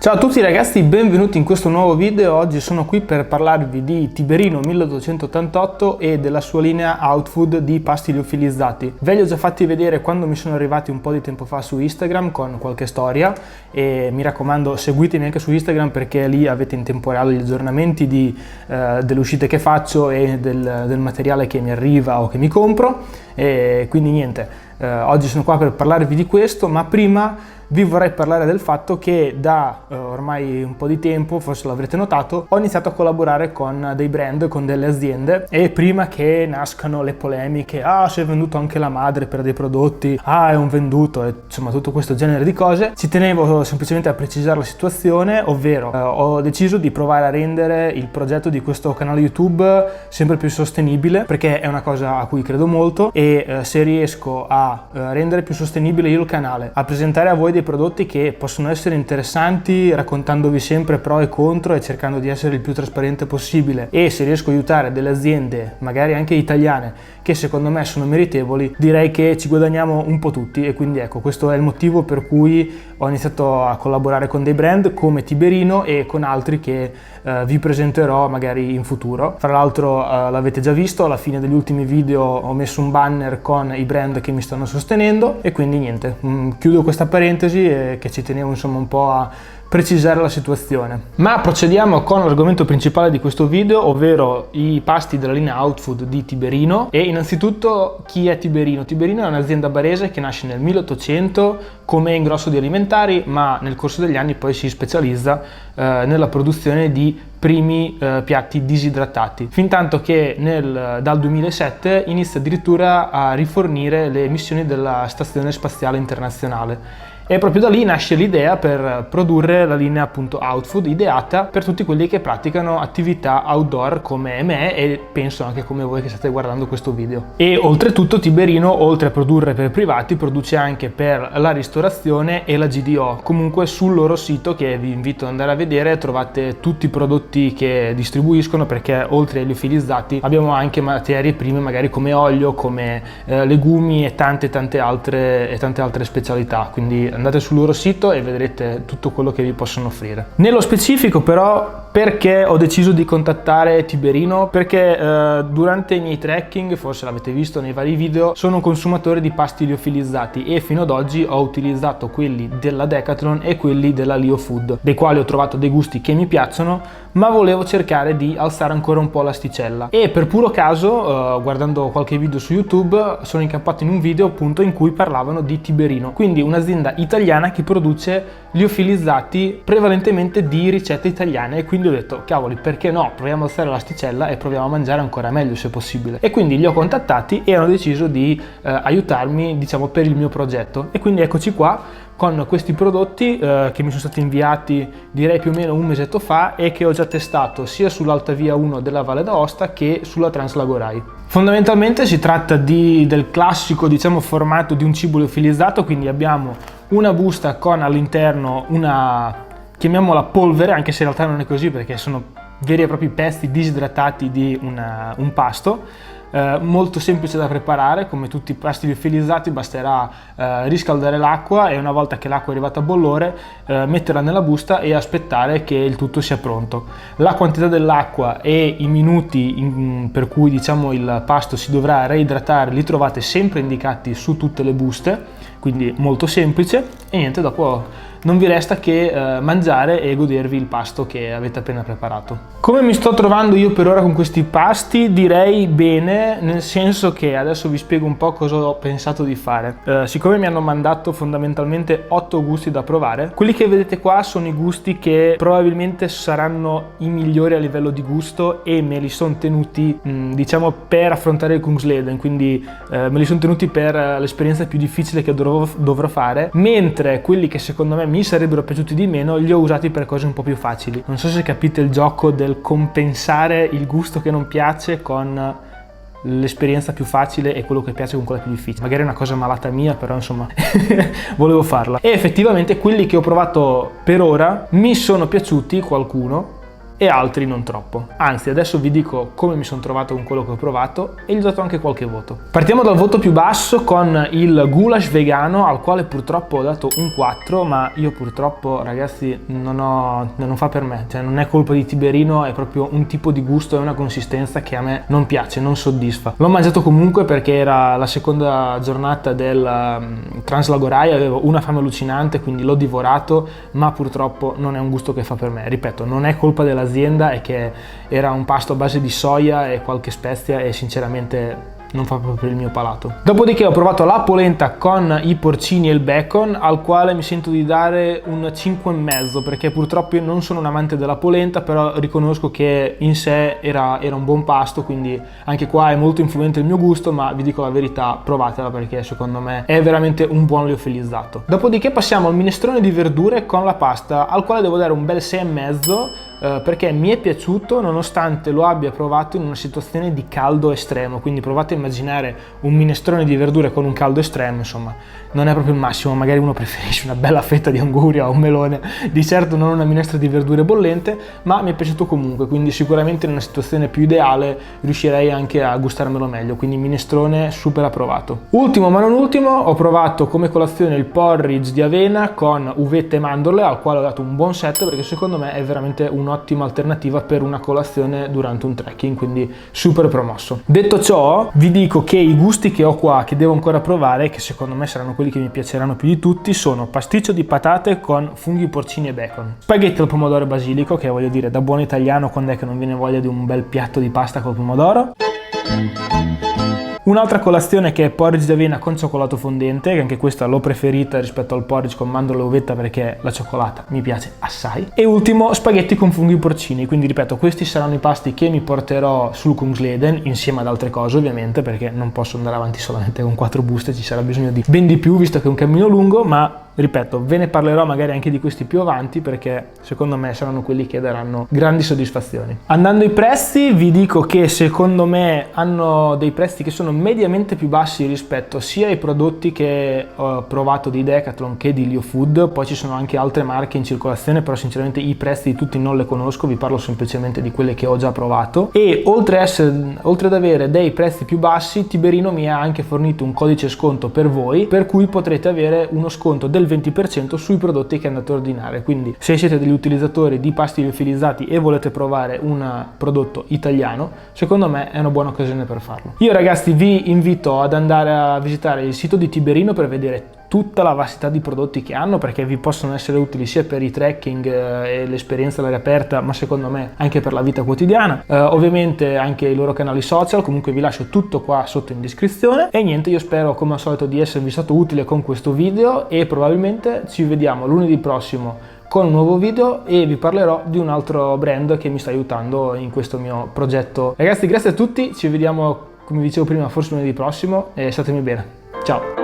Ciao a tutti ragazzi, benvenuti in questo nuovo video. Oggi sono qui per parlarvi di Tiberino 1888 e della sua linea Outfood di pasti liofilizzati. Ve li ho già fatti vedere quando mi sono arrivati un po' di tempo fa su Instagram con qualche storia e mi raccomando seguitemi anche su Instagram perché lì avete in tempo reale gli aggiornamenti delle uscite che faccio e del materiale che mi arriva o che mi compro. E quindi niente, oggi sono qua per parlarvi di questo, ma prima vi vorrei parlare del fatto che da ormai un po' di tempo, forse l'avrete notato, ho iniziato a collaborare con dei brand, con delle aziende e prima che nascano le polemiche, si è venduto anche la madre per dei prodotti, è un venduto, e, insomma tutto questo genere di cose, ci tenevo semplicemente a precisare la situazione, ovvero ho deciso di provare a rendere il progetto di questo canale YouTube sempre più sostenibile perché è una cosa a cui credo molto e se riesco a rendere più sostenibile io il canale, a presentare a voi dei prodotti che possono essere interessanti raccontandovi sempre pro e contro e cercando di essere il più trasparente possibile, e se riesco a aiutare delle aziende magari anche italiane che secondo me sono meritevoli, direi che ci guadagniamo un po' tutti. E quindi ecco, questo è il motivo per cui ho iniziato a collaborare con dei brand come Tiberino e con altri che vi presenterò magari in futuro. Fra l'altro l'avete già visto, alla fine degli ultimi video ho messo un banner con i brand che mi stanno sostenendo e quindi niente, chiudo questa parentesi che ci tenevo insomma un po' a precisare la situazione. Ma procediamo con l'argomento principale di questo video, ovvero i pasti della linea Outfood di Tiberino. E innanzitutto, chi è Tiberino? Tiberino è un'azienda barese che nasce nel 1800 come ingrosso di alimentari, ma nel corso degli anni poi si specializza nella produzione di primi piatti disidratati, fin tanto che dal 2007 inizia addirittura a rifornire le missioni della Stazione Spaziale Internazionale. E proprio da lì nasce l'idea per produrre la linea appunto Outfood, ideata per tutti quelli che praticano attività outdoor come me e penso anche come voi che state guardando questo video. E oltretutto Tiberino, oltre a produrre per privati, produce anche per la ristorazione e la GDO. Comunque sul loro sito, che vi invito ad andare a vedere, trovate tutti i prodotti che distribuiscono, perché oltre ai liofilizzati abbiamo anche materie prime magari come olio, come legumi e tante altre specialità. Quindi andate sul loro sito e vedrete tutto quello che vi possono offrire. Nello specifico però, perché ho deciso di contattare Tiberino? Perché durante i miei trekking, forse l'avete visto nei vari video, sono un consumatore di pasti liofilizzati e fino ad oggi ho utilizzato quelli della Decathlon e quelli della Lio Food, dei quali ho trovato dei gusti che mi piacciono, ma volevo cercare di alzare ancora un po' l'asticella. E per puro caso, guardando qualche video su YouTube, sono incappato in un video appunto in cui parlavano di Tiberino, quindi un'azienda italiana che produce liofilizzati prevalentemente di ricette italiane, e quindi ho detto cavoli, perché no, proviamo ad alzare l'asticella e proviamo a mangiare ancora meglio se possibile. E quindi li ho contattati e hanno deciso di aiutarmi, diciamo, per il mio progetto. E quindi eccoci qua con questi prodotti che mi sono stati inviati direi più o meno un mesetto fa e che ho già testato sia sull'Alta Via 1 della Valle d'Aosta che sulla Translagorai. Fondamentalmente si tratta del classico, diciamo, formato di un cibo liofilizzato, quindi abbiamo una busta con all'interno una, chiamiamola polvere, anche se in realtà non è così perché sono veri e propri pezzi disidratati di un pasto. Molto semplice da preparare, come tutti i pasti liofilizzati basterà riscaldare l'acqua e una volta che l'acqua è arrivata a bollore metterla nella busta e aspettare che il tutto sia pronto. La quantità dell'acqua e i minuti per cui, diciamo, il pasto si dovrà reidratare li trovate sempre indicati su tutte le buste, quindi molto semplice. E niente, dopo non vi resta che mangiare e godervi il pasto che avete appena preparato. Come mi sto trovando io per ora con questi pasti? Direi bene, nel senso che adesso vi spiego un po' cosa ho pensato di fare. Siccome mi hanno mandato fondamentalmente 8 gusti da provare, quelli che vedete qua sono i gusti che probabilmente saranno i migliori a livello di gusto e me li sono tenuti diciamo per affrontare il Kungsleden, quindi me li sono tenuti per l'esperienza più difficile che dovrò fare, mentre quelli che secondo me mi sarebbero piaciuti di meno li ho usati per cose un po' più facili. Non so se capite il gioco del compensare il gusto che non piace con l'esperienza più facile e quello che piace con quella più difficile. Magari è una cosa malata mia, però insomma volevo farla. E effettivamente quelli che ho provato per ora mi sono piaciuti, qualcuno, e altri non troppo. Anzi, adesso vi dico come mi sono trovato con quello che ho provato e gli ho dato anche qualche voto. Partiamo dal voto più basso con il goulash vegano, al quale purtroppo ho dato un 4, ma io purtroppo, ragazzi, non fa per me, cioè non è colpa di Tiberino, è proprio un tipo di gusto e una consistenza che a me non piace, non soddisfa. L'ho mangiato comunque perché era la seconda giornata del Translagorai, avevo una fame allucinante, quindi l'ho divorato, ma purtroppo non è un gusto che fa per me. Ripeto, non è colpa dell'azienda, è che era un pasto a base di soia e qualche spezia e sinceramente non fa proprio per il mio palato. Dopodiché ho provato la polenta con i porcini e il bacon, al quale mi sento di dare un 5,5, perché purtroppo io non sono un amante della polenta, però riconosco che in sé era un buon pasto, quindi anche qua è molto influente il mio gusto, ma vi dico la verità, provatela perché secondo me è veramente un buon liofilizzato. Dopodiché passiamo al minestrone di verdure con la pasta, al quale devo dare un bel 6,5, perché mi è piaciuto nonostante lo abbia provato in una situazione di caldo estremo, quindi provate a immaginare un minestrone di verdure con un caldo estremo, insomma non è proprio il massimo, magari uno preferisce una bella fetta di anguria o un melone, di certo non una minestra di verdure bollente, ma mi è piaciuto comunque, quindi sicuramente in una situazione più ideale riuscirei anche a gustarmelo meglio, quindi minestrone super approvato. Ultimo ma non ultimo, ho provato come colazione il porridge di avena con uvette e mandorle, al quale ho dato un buon 7 perché secondo me è veramente un'ottima alternativa per una colazione durante un trekking, quindi super promosso. Detto ciò, vi dico che i gusti che ho qua, che devo ancora provare, che secondo me saranno quelli che mi piaceranno più di tutti, sono pasticcio di patate con funghi porcini e bacon, spaghetti al pomodoro e basilico, che voglio dire, da buon italiano quando è che non viene voglia di un bel piatto di pasta col pomodoro. Un'altra colazione che è porridge di avena con cioccolato fondente, che anche questa l'ho preferita rispetto al porridge con mandorle e uvetta perché la cioccolata mi piace assai. E ultimo, spaghetti con funghi porcini, quindi ripeto, questi saranno i pasti che mi porterò sul Kungsleden insieme ad altre cose ovviamente, perché non posso andare avanti solamente con 4 buste, ci sarà bisogno di ben di più visto che è un cammino lungo, ma ripeto, ve ne parlerò magari anche di questi più avanti perché secondo me saranno quelli che daranno grandi soddisfazioni. Andando ai prezzi, vi dico che secondo me hanno dei prezzi che sono mediamente più bassi rispetto sia ai prodotti che ho provato di Decathlon che di LeoFood, poi ci sono anche altre marche in circolazione, però sinceramente i prezzi di tutti non le conosco, vi parlo semplicemente di quelle che ho già provato. E oltre ad avere dei prezzi più bassi, Tiberino mi ha anche fornito un codice sconto per voi, per cui potrete avere uno sconto del 20% sui prodotti che andate a ordinare, quindi se siete degli utilizzatori di pasti liofilizzati e volete provare un prodotto italiano, secondo me è una buona occasione per farlo. Io ragazzi vi invito ad andare a visitare il sito di Tiberino per vedere tutta la vastità di prodotti che hanno, perché vi possono essere utili sia per i trekking e l'esperienza all'aria aperta, ma secondo me anche per la vita quotidiana. Ovviamente anche i loro canali social, comunque vi lascio tutto qua sotto in descrizione. E niente, io spero come al solito di esservi stato utile con questo video e probabilmente ci vediamo lunedì prossimo con un nuovo video e vi parlerò di un altro brand che mi sta aiutando in questo mio progetto. Ragazzi, grazie a tutti, ci vediamo come dicevo prima forse lunedì prossimo e statemi bene. Ciao!